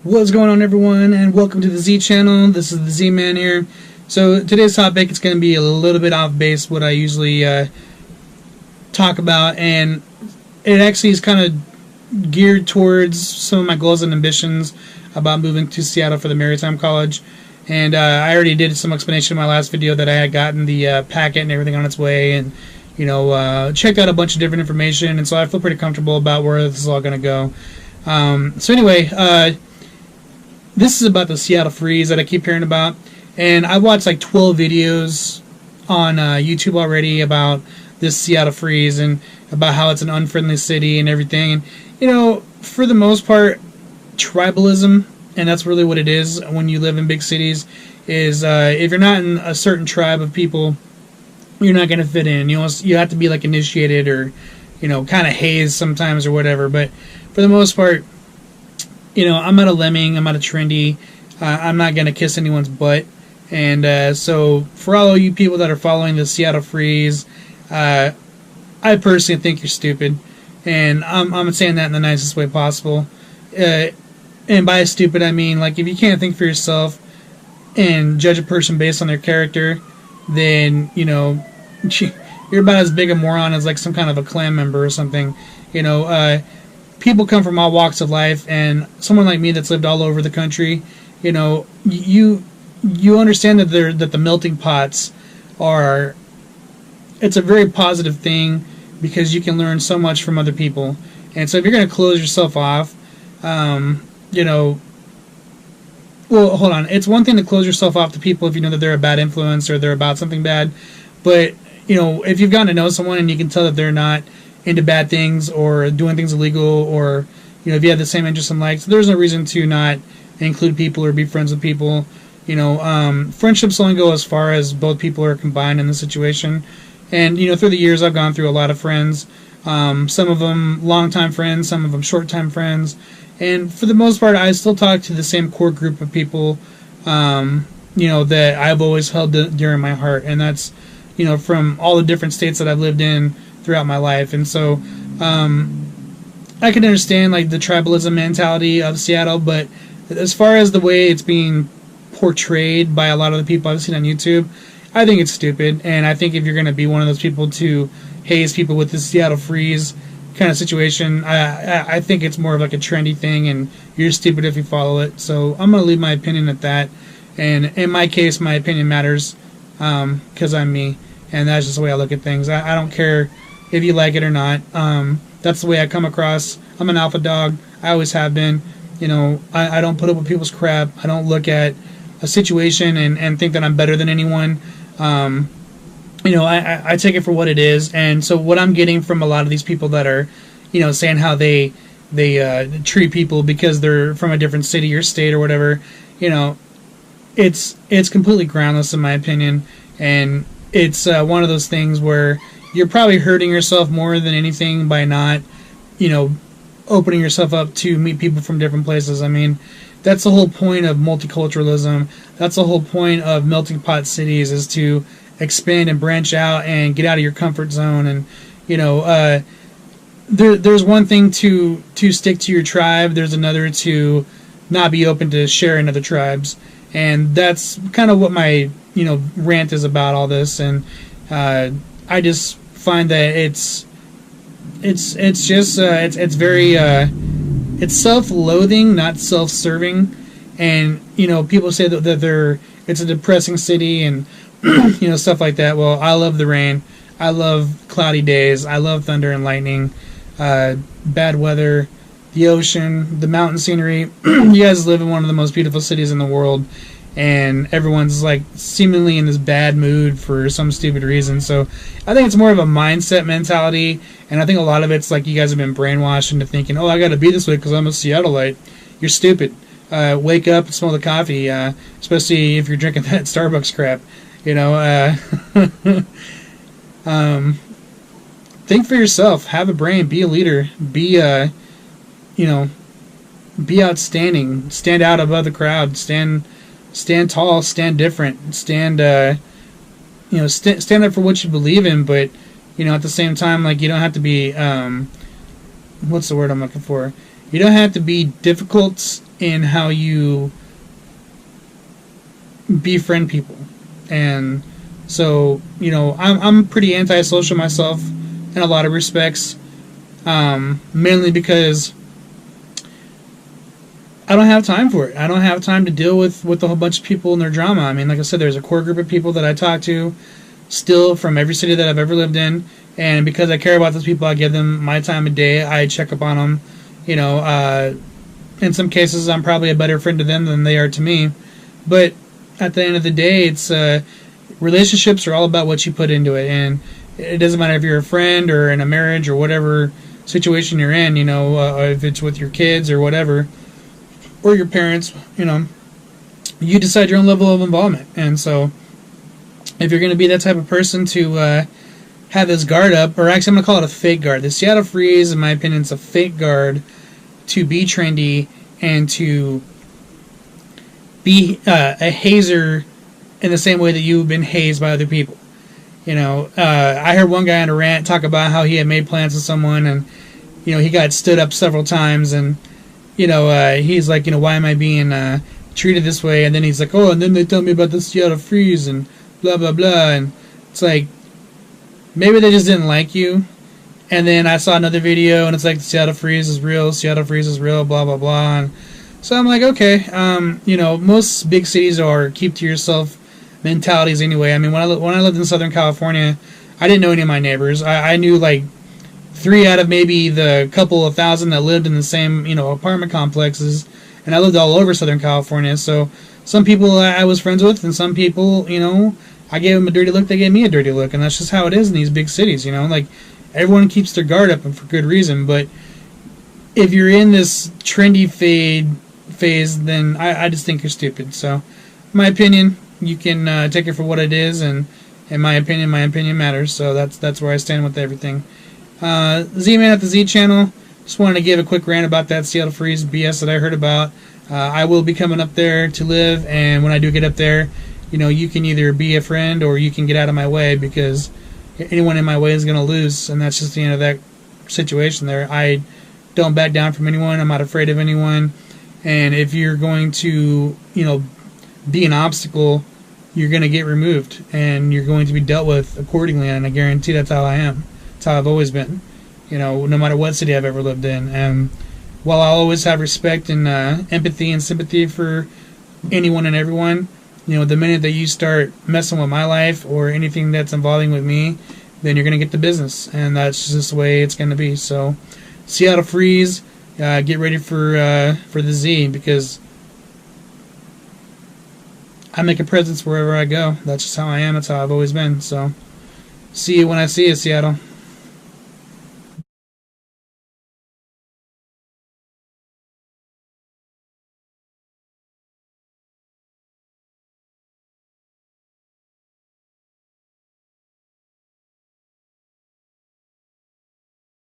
What's going on, everyone, and welcome to the Z channel. This is the Z Man here. So today's topic is going to be a little bit off base what I usually talk about, and it actually is kind of geared towards some of my goals and ambitions about moving to Seattle for the Maritime College. And I already did some explanation in my last video that I had gotten the packet and everything on its way, and checked out a bunch of different information, and so I feel pretty comfortable about where this is all going to go. So anyway, this is about the Seattle Freeze that I keep hearing about, and I watched like 12 videos on YouTube already about this Seattle Freeze and about how it's an unfriendly city and everything. And for the most part, tribalism, and that's really what it is when you live in big cities, is if you're not in a certain tribe of people, you're not going to fit in. You have to be like initiated or kind of hazed sometimes or whatever. But for the most part, I'm not a lemming, I'm not a trendy, I'm not going to kiss anyone's butt. And so for all of you people that are following the Seattle Freeze, I personally think you're stupid. And I'm saying that in the nicest way possible. And by stupid, I mean, like, if you can't think for yourself and judge a person based on their character, then, you're about as big a moron as, like, some kind of a clan member or something. People come from all walks of life, and someone like me that's lived all over the country, you understand that the melting pots are, it's a very positive thing because you can learn so much from other people. And so if you're going to close yourself off, well, hold on. It's one thing to close yourself off to people if you know that they're a bad influence or they're about something bad, but if you've gotten to know someone and you can tell that they're not into bad things or doing things illegal, or if you have the same interests and likes, there's no reason to not include people or be friends with people. Friendships only go as far as both people are combined in the situation. And through the years, I've gone through a lot of friends. Some of them long-time friends, some of them short-time friends, and for the most part, I still talk to the same core group of people, that I've always held dear in my heart, and that's from all the different states that I've lived in throughout my life. And so I can understand like the tribalism mentality of Seattle, but as far as the way it's being portrayed by a lot of the people I've seen on YouTube, I think it's stupid. And I think if you're going to be one of those people to haze people with the Seattle Freeze kind of situation, I think it's more of like a trendy thing, and you're stupid if you follow it. So I'm going to leave my opinion at that. And in my case, my opinion matters because I'm me, and that's just the way I look at things. I don't care if you like it or not. That's the way I come across. I'm an alpha dog. I always have been. I don't put up with people's crap. I don't look at a situation and think that I'm better than anyone. I take it for what it is. And so what I'm getting from a lot of these people that are, saying how they treat people because they're from a different city or state or whatever, it's completely groundless in my opinion. And it's one of those things where you're probably hurting yourself more than anything by not, opening yourself up to meet people from different places. I mean, that's the whole point of multiculturalism. That's the whole point of melting pot cities, is to expand and branch out and get out of your comfort zone. And, there's one thing to stick to your tribe. There's another to not be open to sharing other tribes. And that's kind of what my, rant is about all this. And I just find that it's very it's self-loathing, not self-serving. And people say that it's a depressing city and stuff like that. Well, I love the rain, I love cloudy days, I love thunder and lightning, bad weather, the ocean, the mountain scenery. You guys live in one of the most beautiful cities in the world, and everyone's like seemingly in this bad mood for some stupid reason. So I think it's more of a mindset mentality, and I think a lot of it's like you guys have been brainwashed into thinking, oh, I gotta be this way because I'm a Seattleite. You're stupid. Wake up and smell the coffee, especially if you're drinking that Starbucks crap. Think for yourself, have a brain, be a leader, be be outstanding, stand out above the crowd, stand tall, stand different, stand stand up for what you believe in. But at the same time, like, you don't have to be what's the word I'm looking for? You don't have to be difficult in how you befriend people. And so, I'm pretty antisocial myself in a lot of respects, mainly because I don't have time for it. I don't have time to deal with a whole bunch of people and their drama. I mean, like I said, there's a core group of people that I talk to still from every city that I've ever lived in, and because I care about those people, I give them my time of day. I check up on them. In some cases, I'm probably a better friend to them than they are to me. But at the end of the day, it's relationships are all about what you put into it, and it doesn't matter if you're a friend or in a marriage or whatever situation you're in. If it's with your kids or whatever, or your parents. You decide your own level of involvement, and so if you're going to be that type of person to have this guard up, or actually I'm going to call it a fake guard. The Seattle Freeze, in my opinion, is a fake guard to be trendy and to be a hazer in the same way that you've been hazed by other people. I heard one guy on a rant talk about how he had made plans with someone, and he got stood up several times, and he's like, why am I being treated this way? And then he's like, oh, and then they tell me about the Seattle Freeze and blah blah blah, and it's like, maybe they just didn't like you. And then I saw another video, and it's like, the Seattle Freeze is real, Seattle Freeze is real, blah blah blah. And so I'm like, okay, most big cities are keep to yourself mentalities anyway. I mean, when I lived in Southern California, I didn't know any of my neighbors. I knew like 3 out of maybe the couple of thousand that lived in the same apartment complexes, and I lived all over Southern California. So some people I was friends with, and some people, I gave them a dirty look, they gave me a dirty look, and that's just how it is in these big cities. Like, everyone keeps their guard up, and for good reason. But if you're in this trendy phase, then I just think you're stupid. So, my opinion, you can take it for what it is, and in my opinion matters. So that's where I stand with everything. Z-Man at the Z channel. Just wanted to give a quick rant about that Seattle Freeze BS that I heard about. I will be coming up there to live, and when I do get up there, you can either be a friend or you can get out of my way, because anyone in my way is going to lose, and that's just the end of that situation there. I don't back down from anyone. I'm not afraid of anyone. And if you're going to, be an obstacle, you're going to get removed, and you're going to be dealt with accordingly, and I guarantee that's how I am. That's how I've always been, no matter what city I've ever lived in. And while I'll always have respect and empathy and sympathy for anyone and everyone, the minute that you start messing with my life or anything that's involving with me, then you're going to get the business, and that's just the way it's going to be. So, Seattle Freeze, get ready for the Z, because I make a presence wherever I go. That's just how I am. That's how I've always been. So, see you when I see you, Seattle.